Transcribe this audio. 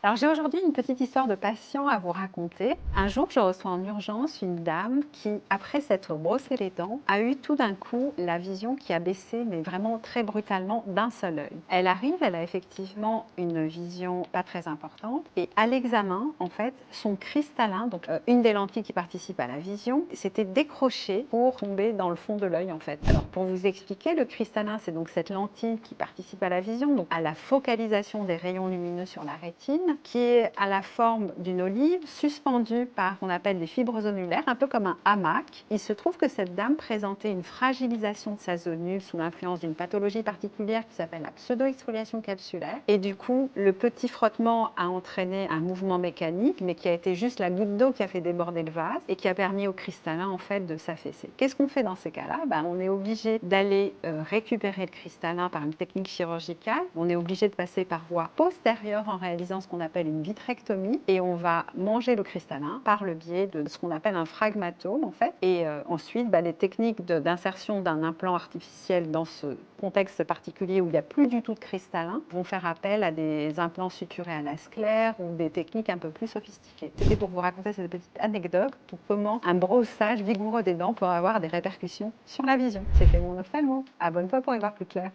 Alors j'ai aujourd'hui une petite histoire de patient à vous raconter. Un jour, je reçois en urgence une dame qui, après s'être brossé les dents, a eu tout d'un coup la vision qui a baissé, mais vraiment très brutalement d'un seul œil. Elle arrive, elle a effectivement une vision pas très importante et à l'examen, en fait, son cristallin, donc une des lentilles qui participe à la vision, s'était décroché pour tomber dans le fond de l'œil en fait. Alors pour vous expliquer, le cristallin, c'est donc cette lentille qui participe à la vision, donc à la focalisation des rayons lumineux sur la rétine, qui est à la forme d'une olive suspendue par ce qu'on appelle des fibres zonulaires, un peu comme un hamac. Il se trouve que cette dame présentait une fragilisation de sa zonule sous l'influence d'une pathologie particulière qui s'appelle la pseudo-exfoliation capsulaire. Et du coup, le petit frottement a entraîné un mouvement mécanique, mais qui a été juste la goutte d'eau qui a fait déborder le vase et qui a permis au cristallin en fait de s'affaisser. Qu'est-ce qu'on fait dans ces cas-là? On est obligé d'aller récupérer le cristallin par une technique chirurgicale. On est obligé de passer par voie postérieure en réalisant ce qu'on appelle une vitrectomie et on va manger le cristallin par le biais de ce qu'on appelle un fragmatome en fait. Et ensuite, les techniques d'insertion d'un implant artificiel dans ce contexte particulier où il n'y a plus du tout de cristallin vont faire appel à des implants suturés à la sclère ou des techniques un peu plus sophistiquées. C'était pour vous raconter cette petite anecdote pour comment un brossage vigoureux des dents peut avoir des répercussions sur la vision. C'était mon ophtalmo. Abonne-toi pour y voir plus clair.